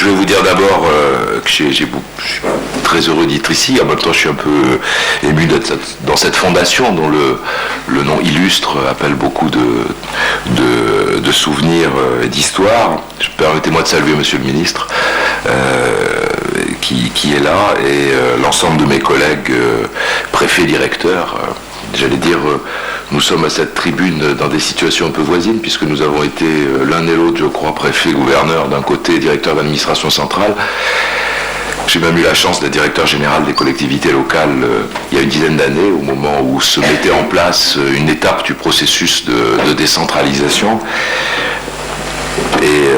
je vais vous dire d'abord que je suis très heureux d'être ici. En même temps, je suis un peu ému d'être dans cette fondation dont le nom illustre appelle beaucoup de souvenirs et d'histoires. Permettez-moi de saluer Monsieur le Ministre qui est là et l'ensemble de mes collègues préfets, directeurs. J'allais dire, nous sommes à cette tribune dans des situations un peu voisines, puisque nous avons été l'un et l'autre, je crois, préfet, gouverneur, d'un côté, directeur d'administration centrale. J'ai même eu la chance d'être directeur général des collectivités locales il y a une dizaine d'années, au moment où se mettait en place une étape du processus de décentralisation. Et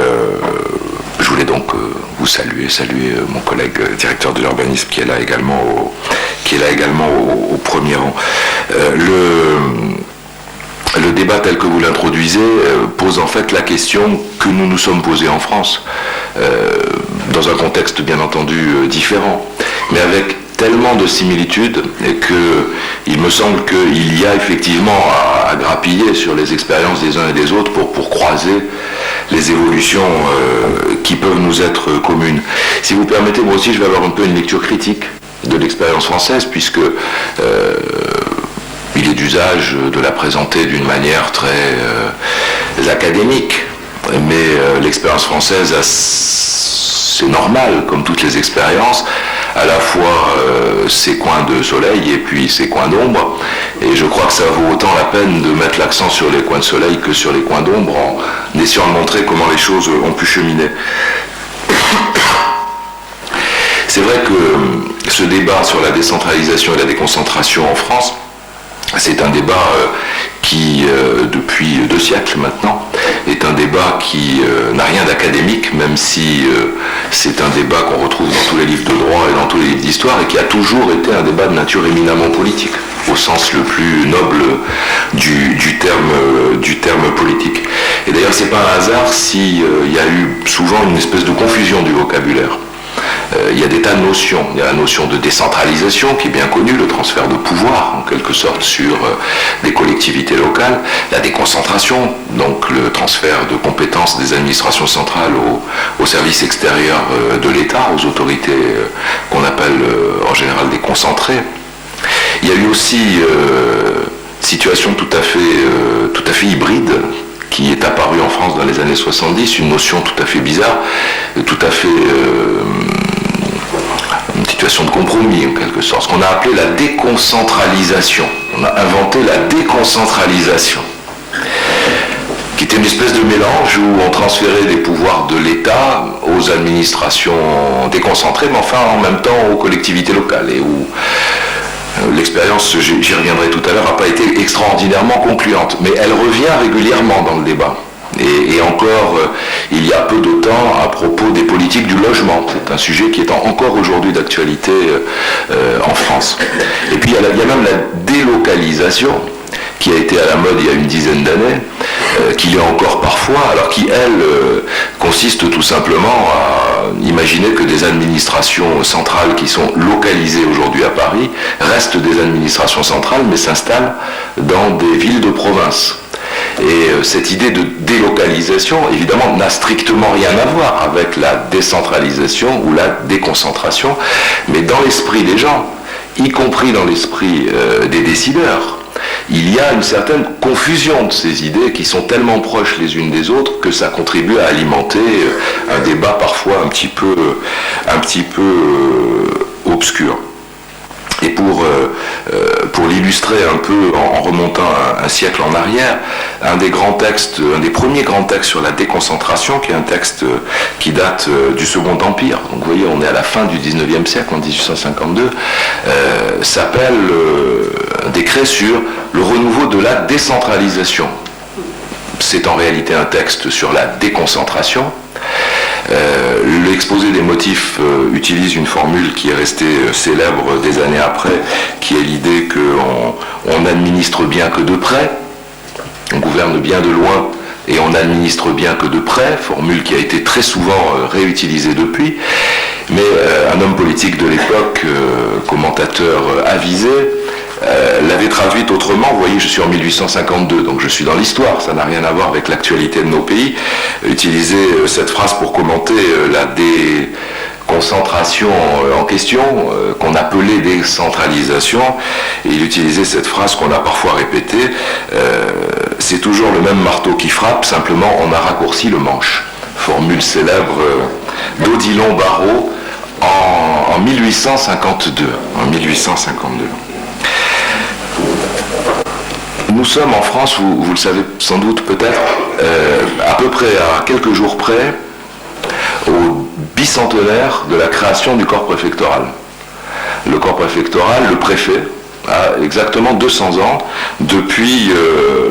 je voulais donc vous saluer mon collègue directeur de l'urbanisme qui est là également au premier rang. Le débat tel que vous l'introduisez pose en fait la question que nous nous sommes posés en France, dans un contexte bien entendu différent, mais avec tellement de similitudes et qu'il me semble qu'il y a effectivement à grappiller sur les expériences des uns et des autres pour croiser les évolutions qui peuvent nous être communes. Si vous permettez, moi aussi je vais avoir un peu une lecture critique de l'expérience française, puisque il est d'usage de la présenter d'une manière très académique, mais l'expérience française, c'est normal, comme toutes les expériences, à la fois ses coins de soleil et puis ses coins d'ombre, et je crois que ça vaut autant la peine de mettre l'accent sur les coins de soleil que sur les coins d'ombre, en essayant de montrer comment les choses ont pu cheminer. C'est vrai que ce débat sur la décentralisation et la déconcentration en France, c'est un débat qui, depuis 2 siècles maintenant, est un débat qui n'a rien d'académique, même si c'est un débat qu'on retrouve dans tous les livres de droit et dans tous les livres d'histoire, et qui a toujours été un débat de nature éminemment politique, au sens le plus noble du terme politique. Et d'ailleurs, c'est pas un hasard s'il y a eu souvent une espèce de confusion du vocabulaire. Il y a des tas de notions. Il y a la notion de décentralisation qui est bien connue, le transfert de pouvoir en quelque sorte sur des collectivités locales, la déconcentration, donc le transfert de compétences des administrations centrales aux services extérieurs de l'État, aux autorités qu'on appelle en général déconcentrées. Il y a eu aussi situation tout à fait hybride qui est apparue en France dans les années 70, une notion tout à fait bizarre, tout à fait une situation de compromis en quelque sorte, ce qu'on a appelé la déconcentralisation. On a inventé la déconcentralisation, qui était une espèce de mélange où on transférait des pouvoirs de l'État aux administrations déconcentrées, mais enfin en même temps aux collectivités locales, et où l'expérience, j'y reviendrai tout à l'heure, n'a pas été extraordinairement concluante, mais elle revient régulièrement dans le débat. Et encore, il y a peu de temps, à propos des politiques du logement. C'est un sujet qui est encore aujourd'hui d'actualité en France. Et puis il y a même la délocalisation, qui a été à la mode il y a une dizaine d'années, qu'il y a encore parfois, alors qui, elle, consiste tout simplement à imaginer que des administrations centrales qui sont localisées aujourd'hui à Paris restent des administrations centrales, mais s'installent dans des villes de province. Et cette idée de délocalisation, évidemment, n'a strictement rien à voir avec la décentralisation ou la déconcentration, mais dans l'esprit des gens, y compris dans l'esprit des décideurs, il y a une certaine confusion de ces idées qui sont tellement proches les unes des autres que ça contribue à alimenter un débat parfois un petit peu obscur. Et pour l'illustrer un peu en remontant un siècle en arrière, un des premiers grands textes sur la déconcentration, qui est un texte qui date du Second Empire, donc vous voyez on est à la fin du 19e siècle, en 1852, s'appelle un décret sur le renouveau de la décentralisation. C'est en réalité un texte sur la déconcentration. L'exposé des motifs utilise une formule qui est restée célèbre des années après, qui est l'idée qu'on n'administre bien que de près, on gouverne bien de loin et on n'administre bien que de près, formule qui a été très souvent réutilisée depuis, mais un homme politique de l'époque, commentateur avisé, l'avait traduite autrement. Vous voyez, je suis en 1852, donc je suis dans l'histoire, ça n'a rien à voir avec l'actualité de nos pays. Utiliser cette phrase pour commenter la déconcentration en question, qu'on appelait décentralisation, et il utilisait cette phrase qu'on a parfois répétée, c'est toujours le même marteau qui frappe, simplement on a raccourci le manche. Formule célèbre d'Odilon Barrot en 1852. En 1852. Nous sommes en France, vous le savez sans doute peut-être, à peu près, à quelques jours près, au bicentenaire de la création du corps préfectoral. Le corps préfectoral, le préfet, a exactement 200 ans depuis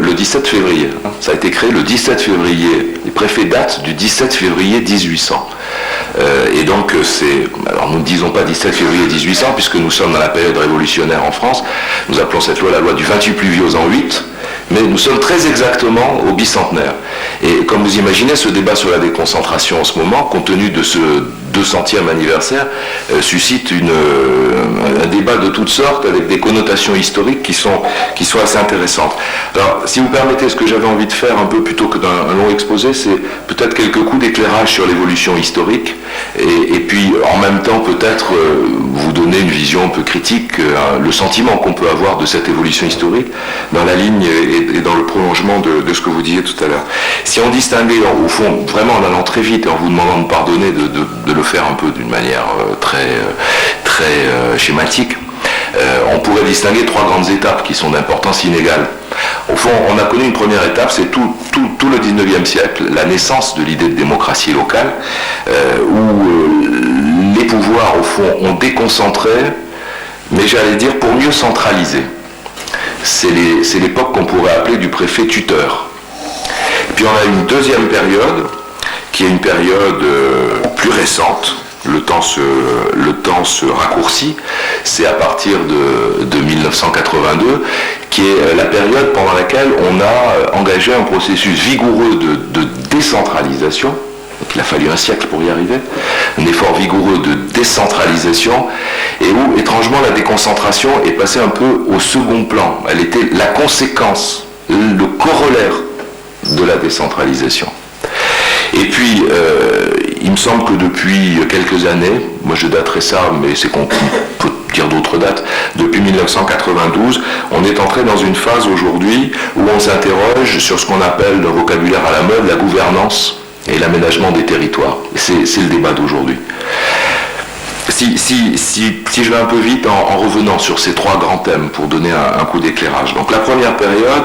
le 17 février. Ça a été créé le 17 février. Les préfets datent du 17 février 1800. Et donc alors nous ne disons pas 17 février 1800 puisque nous sommes dans la période révolutionnaire en France. Nous appelons cette loi la loi du 28 pluvieux en 8. Mais nous sommes très exactement au bicentenaire. Et comme vous imaginez, ce débat sur la déconcentration en ce moment, compte tenu de ce 200e anniversaire, suscite un débat de toutes sortes avec des connotations historiques qui sont assez intéressantes. Alors, si vous permettez, ce que j'avais envie de faire un peu plutôt que d'un long exposé, c'est peut-être quelques coups d'éclairage sur l'évolution historique et puis en même temps peut-être vous donner une vision un peu critique, le sentiment qu'on peut avoir de cette évolution historique dans la ligne et dans le prolongement de ce que vous disiez tout à l'heure. Si on distinguait, au fond, vraiment en allant très vite et en vous demandant de pardonner de le faire un peu d'une manière très schématique, on pourrait distinguer trois grandes étapes qui sont d'importance inégale. Au fond, on a connu une première étape, c'est tout le 19e siècle, la naissance de l'idée de démocratie locale, où les pouvoirs, au fond, ont déconcentré, mais j'allais dire pour mieux centraliser. C'est l'époque qu'on pourrait appeler du préfet tuteur. Puis on a une deuxième période, qui est une période plus récente. Le temps se raccourcit. C'est à partir de 1982, qui est la période pendant laquelle on a engagé un processus vigoureux de décentralisation. Donc il a fallu un siècle pour y arriver. Un effort vigoureux de décentralisation, et où, étrangement, la déconcentration est passée un peu au second plan. Elle était la conséquence, le corollaire de la décentralisation. Et puis, il me semble que depuis quelques années, moi je daterai ça, mais c'est qu'on peut dire d'autres dates, depuis 1992, on est entré dans une phase aujourd'hui où on s'interroge sur ce qu'on appelle, le vocabulaire à la mode, la gouvernance et l'aménagement des territoires. C'est le débat d'aujourd'hui. Si je vais un peu vite en revenant sur ces trois grands thèmes pour donner un coup d'éclairage. Donc la première période,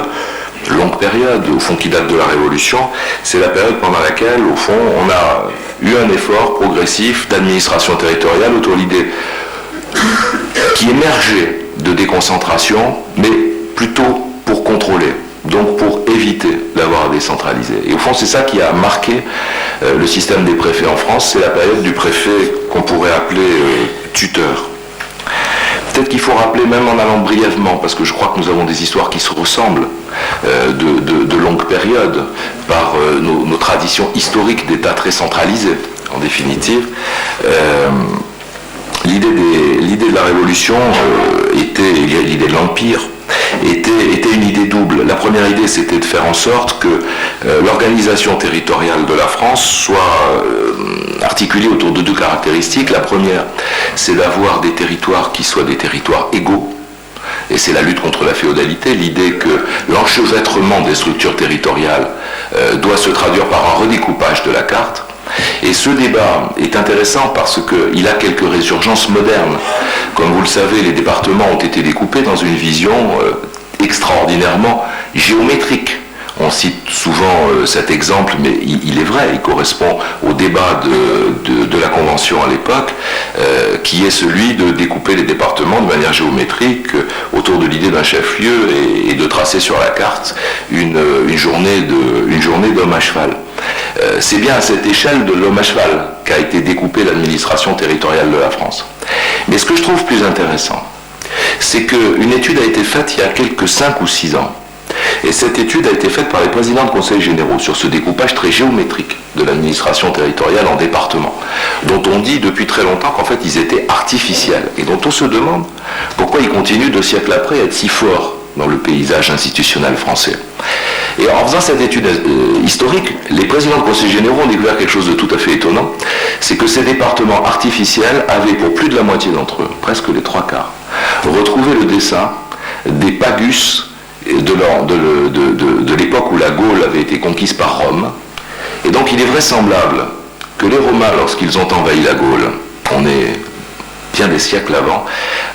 longue période, au fond, qui date de la Révolution, c'est la période pendant laquelle, au fond, on a eu un effort progressif d'administration territoriale autour de l'idée qui émergeait de déconcentration, mais plutôt pour contrôler, donc pour éviter d'avoir à décentraliser. Et au fond, c'est ça qui a marqué le système des préfets en France, c'est la période du préfet qu'on pourrait appeler tuteur. Peut-être qu'il faut rappeler, même en allant brièvement, parce que je crois que nous avons des histoires qui se ressemblent de longues périodes par nos traditions historiques d'État très centralisés, en définitive. L'idée de la Révolution l'idée de l'Empire, était une idée double. La première idée, c'était de faire en sorte que l'organisation territoriale de la France soit articulée autour de deux caractéristiques. La première, c'est d'avoir des territoires qui soient des territoires égaux. Et c'est la lutte contre la féodalité, l'idée que l'enchevêtrement des structures territoriales doit se traduire par un redécoupage de la carte. Et ce débat est intéressant parce qu'il a quelques résurgences modernes. Comme vous le savez, les départements ont été découpés dans une vision extraordinairement géométrique. On cite souvent cet exemple, mais il est vrai, il correspond au débat de la Convention à l'époque, qui est celui de découper les départements de manière géométrique autour de l'idée d'un chef-lieu et de tracer sur la carte une journée d'homme à cheval. C'est bien à cette échelle de l'homme à cheval qu'a été découpée l'administration territoriale de la France. Mais ce que je trouve plus intéressant, c'est qu'une étude a été faite il y a quelques 5 ou 6 ans. Et cette étude a été faite par les présidents de conseils généraux sur ce découpage très géométrique de l'administration territoriale en départements, dont on dit depuis très longtemps qu'en fait ils étaient artificiels, et dont on se demande Pourquoi il continue 2 siècles après à être si fort dans le paysage institutionnel français? Et en faisant cette étude historique, les présidents de conseils généraux ont découvert quelque chose de tout à fait étonnant, c'est que ces départements artificiels avaient, pour plus de la moitié d'entre eux, presque les 3/4, retrouvé le dessin des pagus de l'époque où la Gaule avait été conquise par Rome. Et donc il est vraisemblable que les Romains, lorsqu'ils ont envahi la Gaule, on est bien des siècles avant,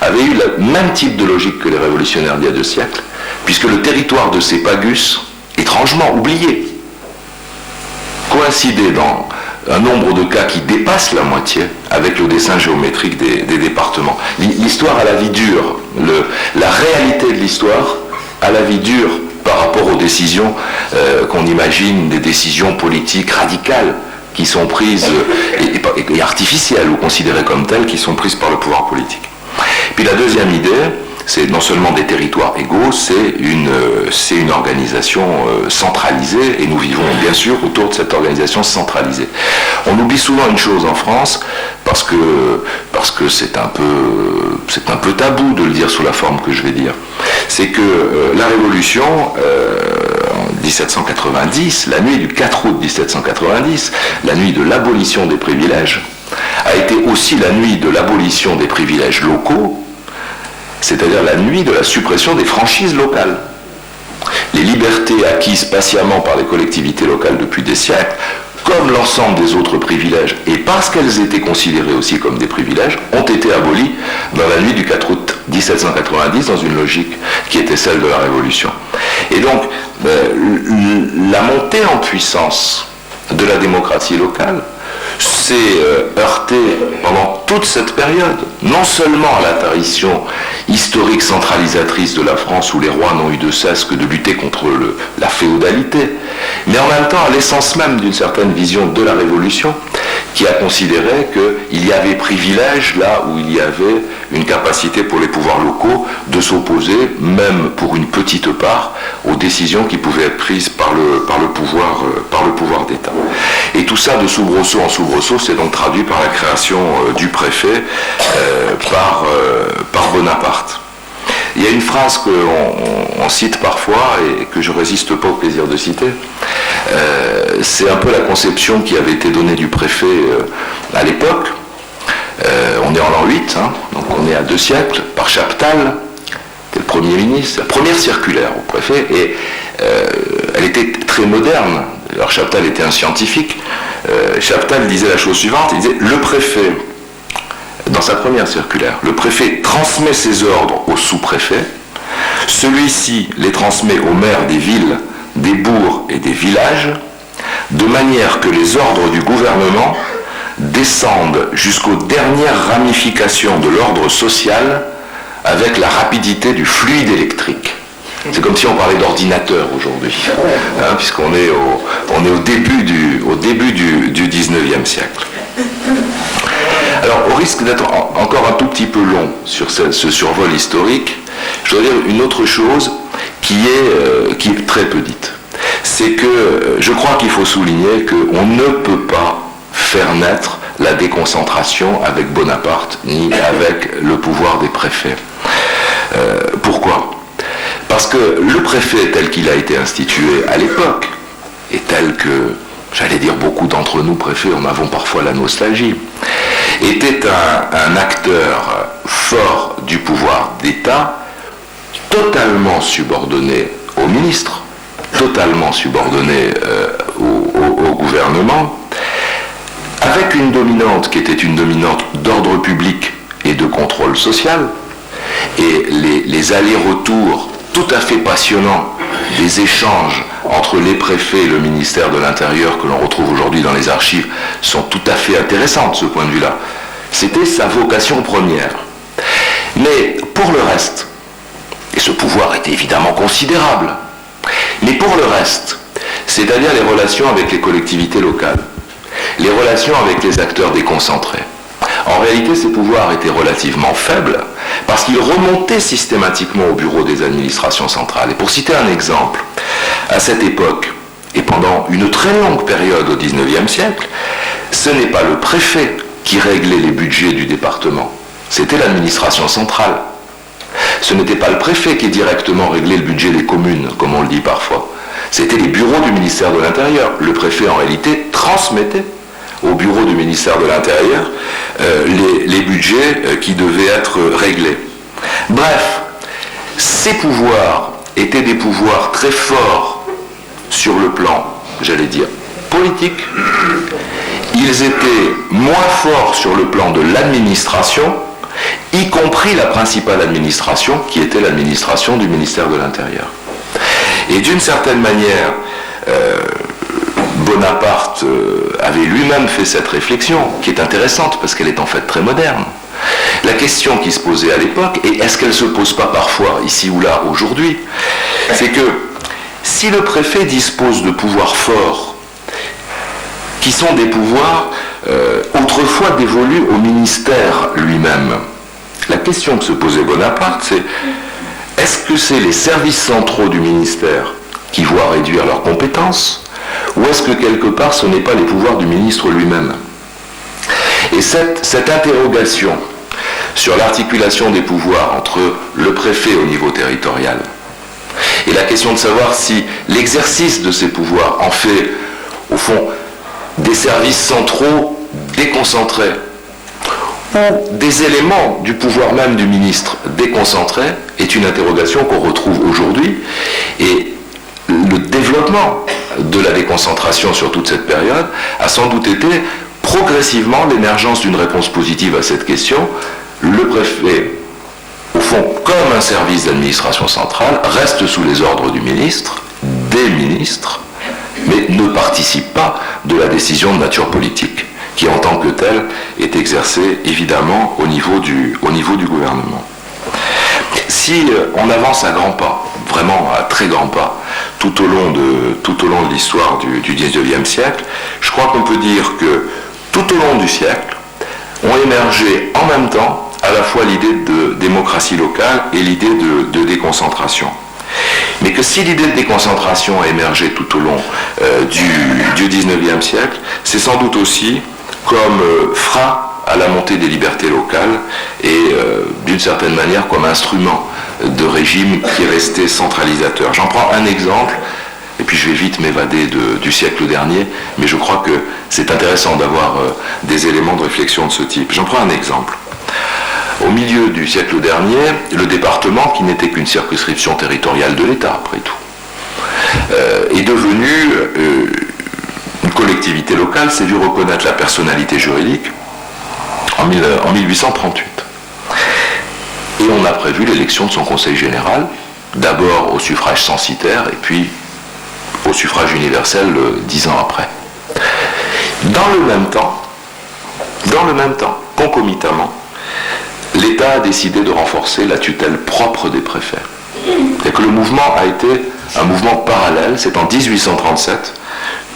avaient eu le même type de logique que les révolutionnaires d'il y a 2 siècles, puisque le territoire de ces pagus, étrangement oublié, coïncidait dans un nombre de cas qui dépasse la moitié avec le dessin géométrique des départements. L'histoire a la vie dure, la réalité de l'histoire a la vie dure par rapport aux décisions qu'on imagine, des décisions politiques radicales qui sont prises, et artificielles ou considérées comme telles, qui sont prises par le pouvoir politique. Puis la deuxième idée, c'est non seulement des territoires égaux, c'est une organisation centralisée, et nous vivons bien sûr autour de cette organisation centralisée. On oublie souvent une chose en France, parce que c'est un peu tabou de le dire sous la forme que je vais dire, c'est que la Révolution, en 1790, la nuit du 4 août 1790, la nuit de l'abolition des privilèges, a été aussi la nuit de l'abolition des privilèges locaux, c'est-à-dire la nuit de la suppression des franchises locales. Les libertés acquises patiemment par les collectivités locales depuis des siècles, comme l'ensemble des autres privilèges, et parce qu'elles étaient considérées aussi comme des privilèges, ont été abolies dans la nuit du 4 août 1790, dans une logique qui était celle de la Révolution. Et donc, la montée en puissance de la démocratie locale s'est heurté pendant toute cette période, non seulement à la tradition historique centralisatrice de la France où les rois n'ont eu de cesse que de lutter contre la féodalité, mais en même temps à l'essence même d'une certaine vision de la Révolution qui a considéré qu'il y avait privilège là où il y avait une capacité pour les pouvoirs locaux de s'opposer, même pour une petite part, aux décisions qui pouvaient être prises par le pouvoir d'État. Et tout ça, de soubresaut en soubresaut, c'est donc traduit par la création du préfet par Bonaparte. Il y a une phrase qu'on cite parfois et que je résiste pas au plaisir de citer. C'est un peu la conception qui avait été donnée du préfet à l'époque. On est en l'an 8, hein, donc on est à 2 siècles, par Chaptal, qui est le Premier ministre, la première circulaire au préfet, et elle était très moderne. Alors Chaptal était un scientifique. Chaptal disait la chose suivante, il disait « Le préfet, dans sa première circulaire, le préfet transmet ses ordres au sous-préfet, celui-ci les transmet aux maires des villes, des bourgs et des villages, de manière que les ordres du gouvernement descendent jusqu'aux dernières ramifications de l'ordre social avec la rapidité du fluide électrique. » C'est comme si on parlait d'ordinateur aujourd'hui, hein, puisqu'on est au début du 19e siècle. Alors, au risque d'être encore un tout petit peu long sur ce survol historique, je dois dire une autre chose qui est très peu dite. C'est que je crois qu'il faut souligner qu'on ne peut pas faire naître la déconcentration avec Bonaparte, ni avec le pouvoir des préfets. Pourquoi ? Parce que le préfet tel qu'il a été institué à l'époque, et tel que, j'allais dire, beaucoup d'entre nous préfets en avons parfois la nostalgie, était un acteur fort du pouvoir d'État, totalement subordonné au ministre, totalement subordonné au gouvernement, avec une dominante qui était une dominante d'ordre public et de contrôle social, et les allers-retours tout à fait passionnants des échanges entre les préfets et le ministère de l'Intérieur que l'on retrouve aujourd'hui dans les archives sont tout à fait intéressants de ce point de vue-là. C'était sa vocation première. Mais pour le reste, et ce pouvoir était évidemment considérable, mais pour le reste, c'est-à-dire les relations avec les collectivités locales, les relations avec les acteurs déconcentrés, en réalité, ces pouvoirs étaient relativement faibles parce qu'ils remontaient systématiquement au bureau des administrations centrales. Et pour citer un exemple, à cette époque, et pendant une très longue période au XIXe siècle, ce n'est pas le préfet qui réglait les budgets du département, c'était l'administration centrale. Ce n'était pas le préfet qui directement réglait le budget des communes, comme on le dit parfois. C'était les bureaux du ministère de l'Intérieur. Le préfet, en réalité, transmettait au bureau du ministère de l'Intérieur les budgets qui devaient être réglés. Bref, ces pouvoirs étaient des pouvoirs très forts sur le plan, j'allais dire, politique. Ils étaient moins forts sur le plan de l'administration, y compris la principale administration, qui était l'administration du ministère de l'Intérieur. Et d'une certaine manière, Bonaparte avait lui-même fait cette réflexion, qui est intéressante parce qu'elle est en fait très moderne. La question qui se posait à l'époque, et est-ce qu'elle ne se pose pas parfois ici ou là aujourd'hui, c'est que si le préfet dispose de pouvoirs forts, qui sont des pouvoirs autrefois dévolus au ministère lui-même, la question que se posait Bonaparte, c'est est-ce que c'est les services centraux du ministère qui voient réduire leurs compétences, ou est-ce que quelque part ce n'est pas les pouvoirs du ministre lui-même? Et cette interrogation sur l'articulation des pouvoirs entre le préfet au niveau territorial et la question de savoir si l'exercice de ces pouvoirs en fait, au fond, des services centraux déconcentrés ou des éléments du pouvoir même du ministre déconcentrés est une interrogation qu'on retrouve aujourd'hui. Et le développement de la déconcentration sur toute cette période a sans doute été progressivement l'émergence d'une réponse positive à cette question. Le préfet, au fond, comme un service d'administration centrale, reste sous les ordres du ministre, des ministres, mais ne participe pas de la décision de nature politique, qui en tant que telle est exercée évidemment au niveau du gouvernement. Si on avance à grands pas, vraiment à très grands pas, tout au long de l'histoire du XIXe siècle, je crois qu'on peut dire que tout au long du siècle ont émergé en même temps à la fois l'idée de démocratie locale et l'idée de déconcentration. Mais que si l'idée de déconcentration a émergé tout au long du XIXe siècle, c'est sans doute aussi comme frein à la montée des libertés locales et d'une certaine manière comme instrument de régime qui est resté centralisateur. J'en prends un exemple, et puis je vais vite m'évader du siècle dernier, mais je crois que c'est intéressant d'avoir des éléments de réflexion de ce type. J'en prends un exemple. Au milieu du siècle dernier, le département, qui n'était qu'une circonscription territoriale de l'État, après tout, est devenu une collectivité locale, s'est vu reconnaître la personnalité juridique en 1838. Et on a prévu l'élection de son conseil général, d'abord au suffrage censitaire, et puis au suffrage universel 10 ans après. Dans le même temps, concomitamment, l'État a décidé de renforcer la tutelle propre des préfets. Et que le mouvement a été un mouvement parallèle. C'est en 1837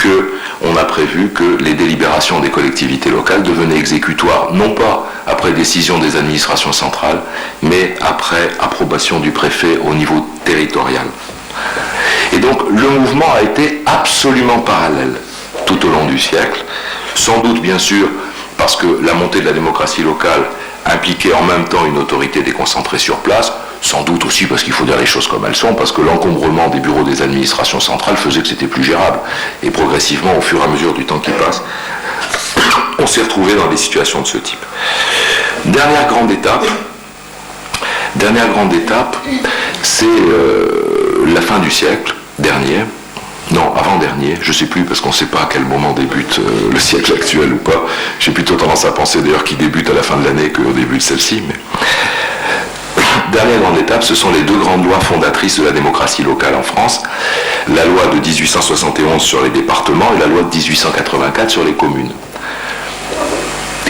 qu'on a prévu que les délibérations des collectivités locales devenaient exécutoires, non pas après décision des administrations centrales, mais après approbation du préfet au niveau territorial. Et donc le mouvement a été absolument parallèle tout au long du siècle, sans doute bien sûr parce que la montée de la démocratie locale impliquait en même temps une autorité déconcentrée sur place, sans doute aussi parce qu'il faut dire les choses comme elles sont, parce que l'encombrement des bureaux des administrations centrales faisait que c'était plus gérable. Et progressivement, au fur et à mesure du temps qui passe, on s'est retrouvé dans des situations de ce type. Dernière grande étape, c'est la fin du siècle dernier, non, avant-dernier, je ne sais plus, parce qu'on ne sait pas à quel moment débute le siècle actuel ou pas. J'ai plutôt tendance à penser d'ailleurs qu'il débute à la fin de l'année qu'au début de celle-ci. Mais... Dernière grande étape, ce sont les deux grandes lois fondatrices de la démocratie locale en France. La loi de 1871 sur les départements et la loi de 1884 sur les communes.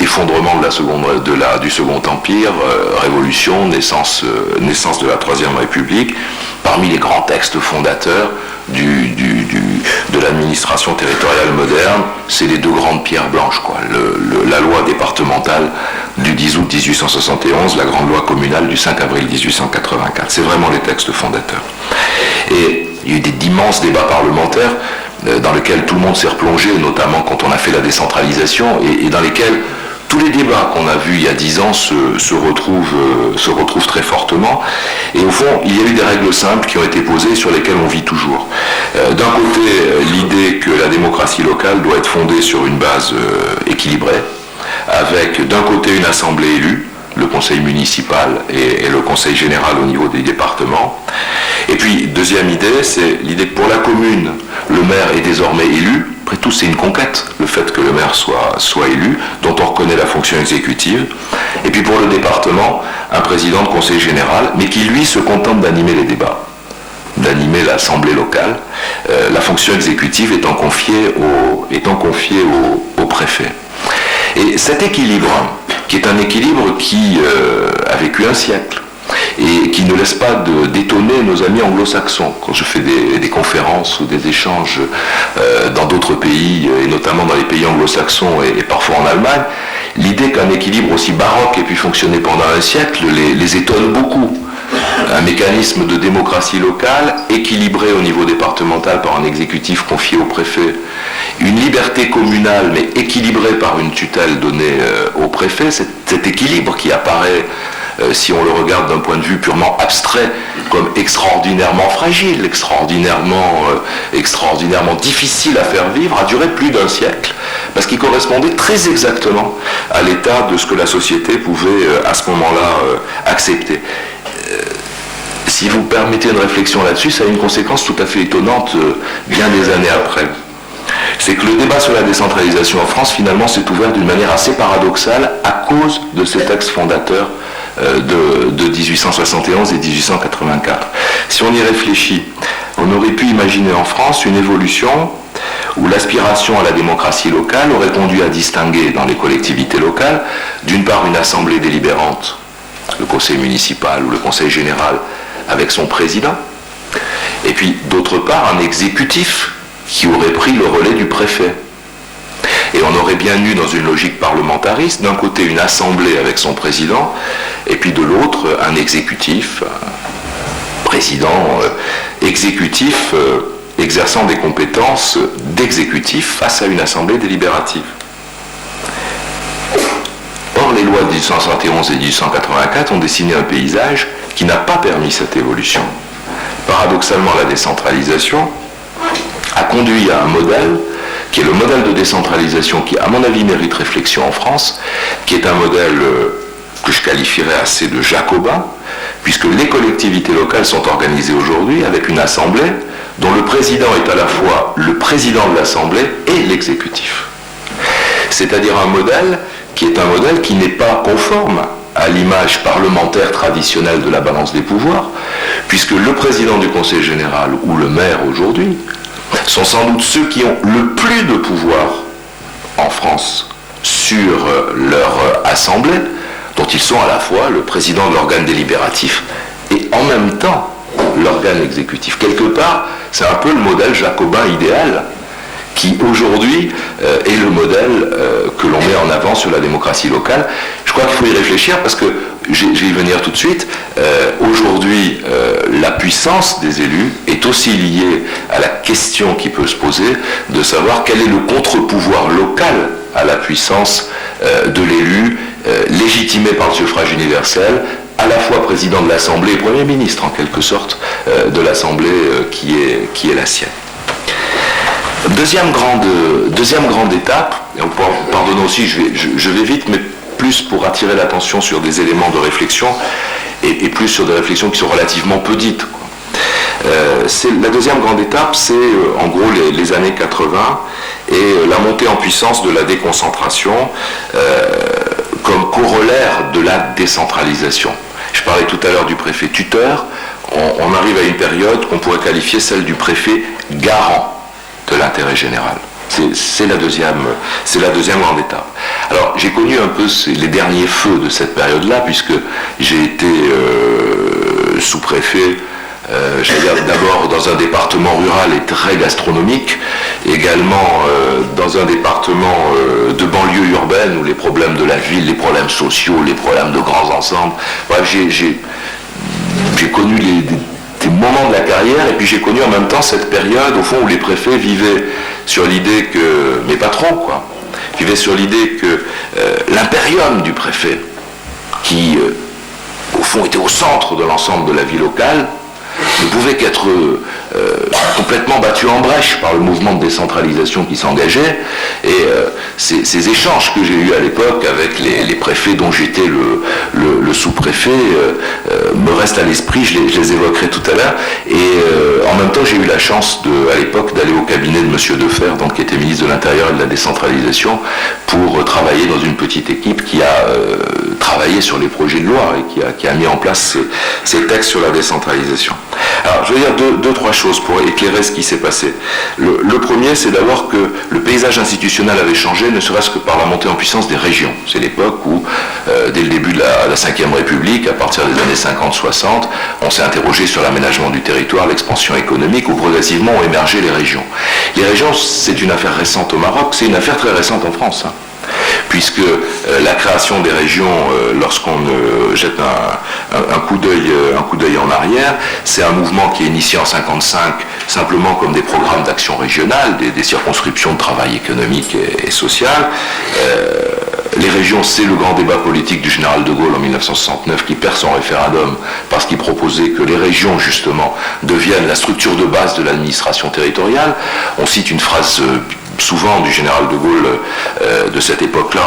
Effondrement du Second Empire, révolution, naissance de la Troisième République. Parmi les grands textes fondateurs de l'administration territoriale moderne, c'est les deux grandes pierres blanches, quoi. La loi départementale du 10 août 1871, la grande loi communale du 5 avril 1884. C'est vraiment les textes fondateurs. Et il y a eu d'immenses débats parlementaires dans lesquels tout le monde s'est replongé, notamment quand on a fait la décentralisation, et dans lesquels tous les débats qu'on a vus il y a 10 ans se retrouvent très fortement. Et au fond, il y a eu des règles simples qui ont été posées sur lesquelles on vit toujours. D'un côté, l'idée que la démocratie locale doit être fondée sur une base équilibrée, avec d'un côté une assemblée élue, le conseil municipal et le conseil général au niveau des départements. Et puis, deuxième idée, c'est l'idée que pour la commune, le maire est désormais élu. Après tout, c'est une conquête, le fait que le maire soit élu, dont on reconnaît la fonction exécutive. Et puis pour le département, un président de conseil général, mais qui lui se contente d'animer les débats, d'animer l'assemblée locale, la fonction exécutive étant confiée au préfet. Et cet équilibre, qui est un équilibre qui a vécu un siècle, et qui ne laisse pas d'étonner nos amis anglo-saxons. Quand je fais des conférences ou des échanges dans d'autres pays, et notamment dans les pays anglo-saxons et parfois en Allemagne, l'idée qu'un équilibre aussi baroque ait pu fonctionner pendant un siècle les étonne beaucoup. Un mécanisme de démocratie locale équilibré au niveau départemental par un exécutif confié au préfet, une liberté communale mais équilibrée par une tutelle donnée au préfet, cet équilibre qui apparaît si on le regarde d'un point de vue purement abstrait, comme extraordinairement fragile, extraordinairement difficile à faire vivre, a duré plus d'un siècle, parce qu'il correspondait très exactement à l'état de ce que la société pouvait à ce moment-là accepter. Si vous permettez une réflexion là-dessus, ça a une conséquence tout à fait étonnante bien des années après. C'est que le débat sur la décentralisation en France, finalement, s'est ouvert d'une manière assez paradoxale à cause de ces textes fondateurs de 1871 et 1884. Si on y réfléchit, on aurait pu imaginer en France une évolution où l'aspiration à la démocratie locale aurait conduit à distinguer dans les collectivités locales, d'une part une assemblée délibérante, le conseil municipal ou le conseil général, avec son président, et puis d'autre part un exécutif qui aurait pris le relais du préfet. Et on aurait bien eu dans une logique parlamentariste, d'un côté une assemblée avec son président, et puis de l'autre un exécutif, un président exécutif exerçant des compétences d'exécutif face à une assemblée délibérative. Or, les lois de 1871 et 1884 ont dessiné un paysage qui n'a pas permis cette évolution. Paradoxalement, la décentralisation a conduit à un modèle qui est le modèle de décentralisation qui, à mon avis, mérite réflexion en France, qui est un modèle que je qualifierais assez de jacobin, puisque les collectivités locales sont organisées aujourd'hui avec une assemblée dont le président est à la fois le président de l'assemblée et l'exécutif. C'est-à-dire un modèle qui n'est pas conforme à l'image parlementaire traditionnelle de la balance des pouvoirs, puisque le président du Conseil général ou le maire aujourd'hui sont sans doute ceux qui ont le plus de pouvoir en France sur leur assemblée, dont ils sont à la fois le président de l'organe délibératif et en même temps l'organe exécutif. Quelque part, c'est un peu le modèle jacobin idéal qui aujourd'hui est le modèle que l'on met en avant sur la démocratie locale. Je crois qu'il faut y réfléchir parce que, je vais y venir tout de suite, aujourd'hui la puissance des élus est aussi liée à la question qui peut se poser de savoir quel est le contre-pouvoir local à la puissance de l'élu, légitimé par le suffrage universel, à la fois président de l'Assemblée et Premier ministre en quelque sorte de l'Assemblée qui est la sienne. Deuxième grande étape, et pardonnez aussi, je vais vite, mais plus pour attirer l'attention sur des éléments de réflexion et plus sur des réflexions qui sont relativement peu dites. La deuxième grande étape, c'est en gros les années 80 et la montée en puissance de la déconcentration comme corollaire de la décentralisation. Je parlais tout à l'heure du préfet tuteur, on arrive à une période qu'on pourrait qualifier celle du préfet garant de l'intérêt général. C'est la deuxième grande étape. Alors, j'ai connu un peu les derniers feux de cette période-là, puisque j'ai été sous-préfet, j'allais dire d'abord dans un département rural et très gastronomique, également dans un département de banlieue urbaine où les problèmes de la ville, les problèmes sociaux, les problèmes de grands ensembles, bref, j'ai connu des moments de la carrière, et puis j'ai connu en même temps cette période au fond où les préfets vivaient sur l'idée que, mais pas trop quoi, vivait sur l'idée que l'impérium du préfet, qui au fond était au centre de l'ensemble de la vie locale, ne pouvait qu'être complètement battu en brèche par le mouvement de décentralisation qui s'engageait. Et ces échanges que j'ai eus à l'époque avec les préfets dont j'étais le sous-préfet me restent à l'esprit, je les évoquerai tout à l'heure. Et en même temps, j'ai eu la chance à l'époque d'aller au cabinet de M. Defer, donc, qui était ministre de l'Intérieur et de la décentralisation, pour travailler dans une petite équipe qui a travaillé sur les projets de loi et qui a mis en place ces textes sur la décentralisation. Alors, je vais dire deux, trois choses pour éclairer ce qui s'est passé. Le premier, c'est d'abord que le paysage institutionnel avait changé, ne serait-ce que par la montée en puissance des régions. C'est l'époque où, dès le début de la Ve République, à partir des années 50-60, on s'est interrogé sur l'aménagement du territoire, l'expansion économique, où progressivement ont émergé les régions. Les régions, c'est une affaire récente au Maroc, c'est une affaire très récente en France, hein. Puisque la création des régions, lorsqu'on jette un coup d'œil en arrière, c'est un mouvement qui est initié en 1955 simplement comme des programmes d'action régionale, des circonscriptions de travail économique et social. Les régions, c'est le grand débat politique du général de Gaulle en 1969 qui perd son référendum parce qu'il proposait que les régions, justement, deviennent la structure de base de l'administration territoriale. On cite une phrase souvent du général de Gaulle de cette époque-là,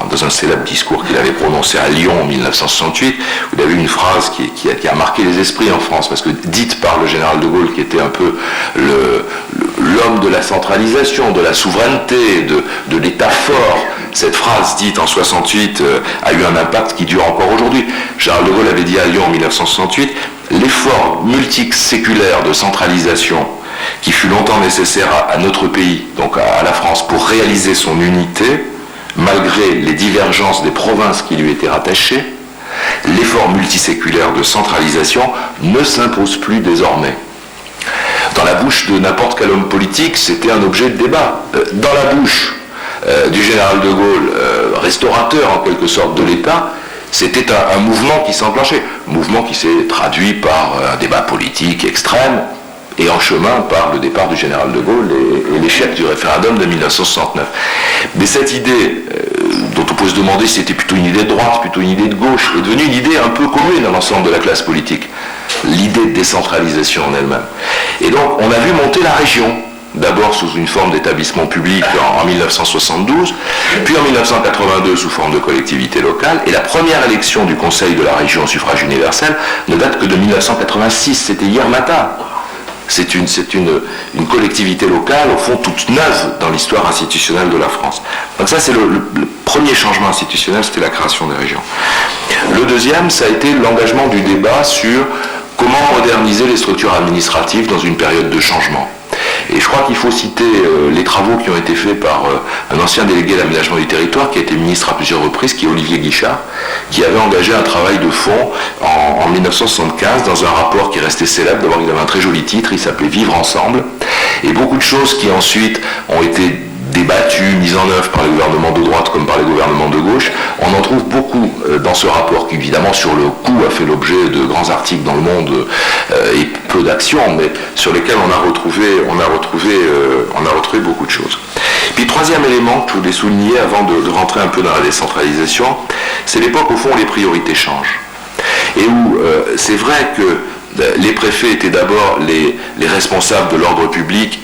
dans un célèbre discours qu'il avait prononcé à Lyon en 1968, où il y avait une phrase qui a marqué les esprits en France, parce que dite par le général de Gaulle, qui était un peu l'homme de la centralisation, de la souveraineté, de l'État fort. Cette phrase dite en 68 a eu un impact qui dure encore aujourd'hui. Général de Gaulle avait dit à Lyon en 1968, l'effort multiséculaire de centralisation qui fut longtemps nécessaire à notre pays, donc à la France, pour réaliser son unité, malgré les divergences des provinces qui lui étaient rattachées, l'effort multiséculaire de centralisation ne s'impose plus désormais. Dans la bouche de n'importe quel homme politique, c'était un objet de débat. Dans la bouche du général de Gaulle, restaurateur en quelque sorte de l'État, c'était un mouvement qui s'enclenchait, un mouvement qui s'est traduit par un débat politique extrême, et en chemin par le départ du général de Gaulle et l'échec du référendum de 1969. Mais cette idée, dont on peut se demander si c'était plutôt une idée de droite, plutôt une idée de gauche, est devenue une idée un peu commune à l'ensemble de la classe politique. L'idée de décentralisation en elle-même. Et donc, on a vu monter la région, d'abord sous une forme d'établissement public en 1972, puis en 1982 sous forme de collectivité locale, et la première élection du Conseil de la région au suffrage universel ne date que de 1986, c'était hier matin. C'est une collectivité locale, au fond, toute neuve dans l'histoire institutionnelle de la France. Donc ça, c'est le premier changement institutionnel, c'était la création des régions. Le deuxième, ça a été l'engagement du débat sur comment moderniser les structures administratives dans une période de changement. Et je crois qu'il faut citer les travaux qui ont été faits par un ancien délégué à l'aménagement du territoire, qui a été ministre à plusieurs reprises, qui est Olivier Guichard, qui avait engagé un travail de fond en 1975 dans un rapport qui est resté célèbre. D'abord, il avait un très joli titre, il s'appelait « Vivre ensemble ». Et beaucoup de choses qui ensuite ont été débattues, mises en œuvre par les gouvernements de droite comme par les gouvernements de gauche. On en trouve beaucoup dans ce rapport qui, évidemment, sur le coup, a fait l'objet de grands articles dans le monde et peu d'actions, mais sur lesquels on a retrouvé beaucoup de choses. Puis, troisième élément que je voulais souligner avant de rentrer un peu dans la décentralisation, c'est l'époque, au fond, où les priorités changent. Et où c'est vrai que les préfets étaient d'abord les responsables de l'ordre public